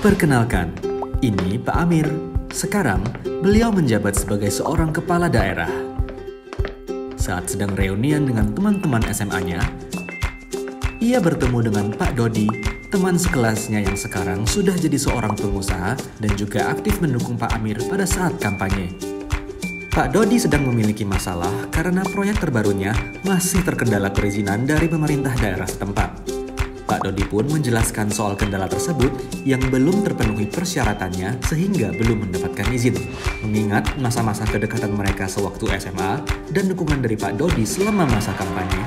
Perkenalkan, ini Pak Amir. Sekarang, beliau menjabat sebagai seorang kepala daerah. Saat sedang reunian dengan teman-teman SMA-nya, ia bertemu dengan Pak Dodi, teman sekelasnya yang sekarang sudah jadi seorang pengusaha dan juga aktif mendukung Pak Amir pada saat kampanye. Pak Dodi sedang memiliki masalah karena proyek terbarunya masih terkendala perizinan dari pemerintah daerah setempat. Pak Dodi pun menjelaskan soal kendala tersebut yang belum terpenuhi persyaratannya sehingga belum mendapatkan izin. Mengingat masa-masa kedekatan mereka sewaktu SMA dan dukungan dari Pak Dodi selama masa kampanye,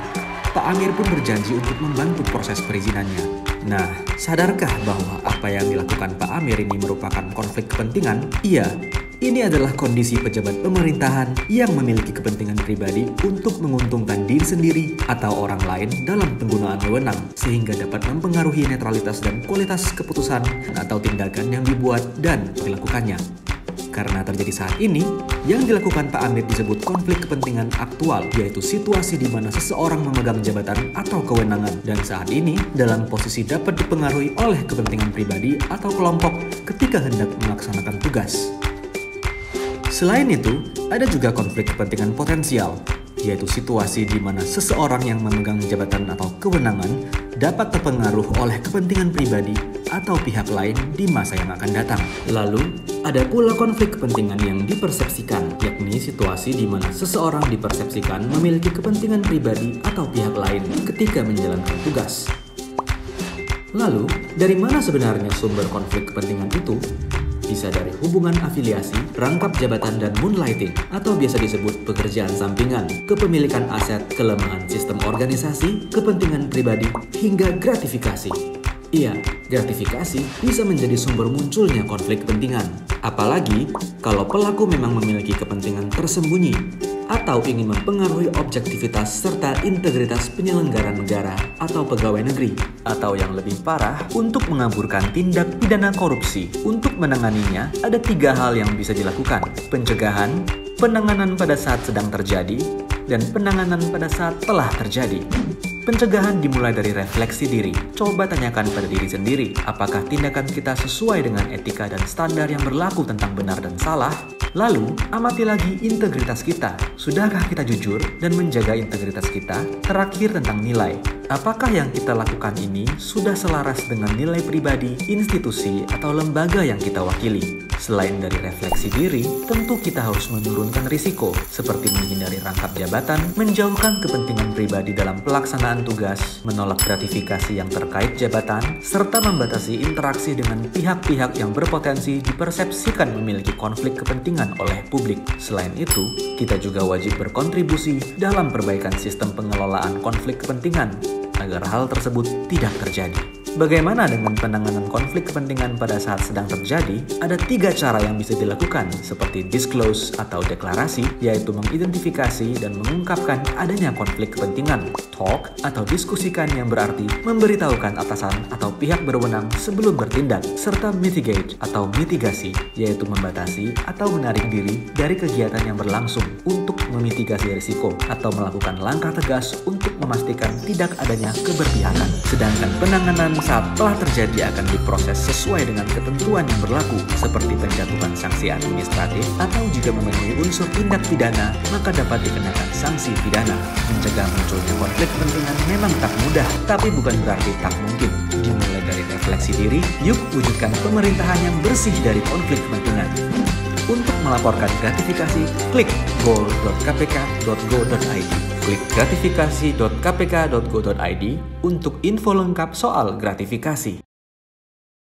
Pak Amir pun berjanji untuk membantu proses perizinannya. Nah, sadarkah bahwa apa yang dilakukan Pak Amir ini merupakan konflik kepentingan? Iya. Ini adalah kondisi pejabat pemerintahan yang memiliki kepentingan pribadi untuk menguntungkan diri sendiri atau orang lain dalam penggunaan wewenang, sehingga dapat mempengaruhi netralitas dan kualitas keputusan atau tindakan yang dibuat dan dilakukannya. Karena terjadi saat ini, yang dilakukan Pak Amir disebut konflik kepentingan aktual, yaitu situasi di mana seseorang memegang jabatan atau kewenangan dan saat ini dalam posisi dapat dipengaruhi oleh kepentingan pribadi atau kelompok ketika hendak melaksanakan tugas. Selain itu, ada juga konflik kepentingan potensial, yaitu situasi di mana seseorang yang memegang jabatan atau kewenangan dapat terpengaruh oleh kepentingan pribadi atau pihak lain di masa yang akan datang. Lalu, ada pula konflik kepentingan yang dipersepsikan, yakni situasi di mana seseorang dipersepsikan memiliki kepentingan pribadi atau pihak lain ketika menjalankan tugas. Lalu, dari mana sebenarnya sumber konflik kepentingan itu? Bisa dari hubungan afiliasi, rangkap jabatan dan moonlighting, atau biasa disebut pekerjaan sampingan, kepemilikan aset, kelemahan sistem organisasi, kepentingan pribadi, hingga gratifikasi. Iya, gratifikasi bisa menjadi sumber munculnya konflik kepentingan. Apalagi kalau pelaku memang memiliki kepentingan tersembunyi atau ingin mempengaruhi objektivitas serta integritas penyelenggara negara atau pegawai negeri, atau yang lebih parah, untuk mengaburkan tindak pidana korupsi. Untuk menanganinya, ada 3 hal yang bisa dilakukan: pencegahan, penanganan pada saat sedang terjadi, dan penanganan pada saat telah terjadi. Pencegahan dimulai dari refleksi diri. Coba tanyakan pada diri sendiri, apakah tindakan kita sesuai dengan etika dan standar yang berlaku tentang benar dan salah? Lalu, amati lagi integritas kita. Sudahkah kita jujur dan menjaga integritas kita? Terakhir, tentang nilai. Apakah yang kita lakukan ini sudah selaras dengan nilai pribadi, institusi, atau lembaga yang kita wakili? Selain dari refleksi diri, tentu kita harus menurunkan risiko, seperti menghindari rangkap jabatan, menjauhkan kepentingan pribadi dalam pelaksanaan tugas, menolak gratifikasi yang terkait jabatan, serta membatasi interaksi dengan pihak-pihak yang berpotensi dipersepsikan memiliki konflik kepentingan oleh publik. Selain itu, kita juga wajib berkontribusi dalam perbaikan sistem pengelolaan konflik kepentingan agar hal tersebut tidak terjadi. Bagaimana dengan penanganan konflik kepentingan pada saat sedang terjadi? Ada 3 cara yang bisa dilakukan, seperti disclose atau deklarasi, yaitu mengidentifikasi dan mengungkapkan adanya konflik kepentingan. Talk atau diskusikan, yang berarti memberitahukan atasan atau pihak berwenang sebelum bertindak. Serta mitigate atau mitigasi, yaitu membatasi atau menarik diri dari kegiatan yang berlangsung untuk memitigasi risiko atau melakukan langkah tegas untuk memastikan tidak adanya keberpihakan. Sedangkan penanganan saat telah terjadi akan diproses sesuai dengan ketentuan yang berlaku, seperti penjatuhan sanksi administratif, atau jika memenuhi unsur tindak pidana, maka dapat dikenakan sanksi pidana. Mencegah munculnya konflik kepentingan memang tak mudah, tapi bukan berarti tak mungkin. Dimulai dari refleksi diri, yuk wujudkan pemerintahan yang bersih dari konflik kepentingan. Untuk melaporkan gratifikasi, klik goal.kpk.go.id. Klik gratifikasi.kpk.go.id untuk info lengkap soal gratifikasi.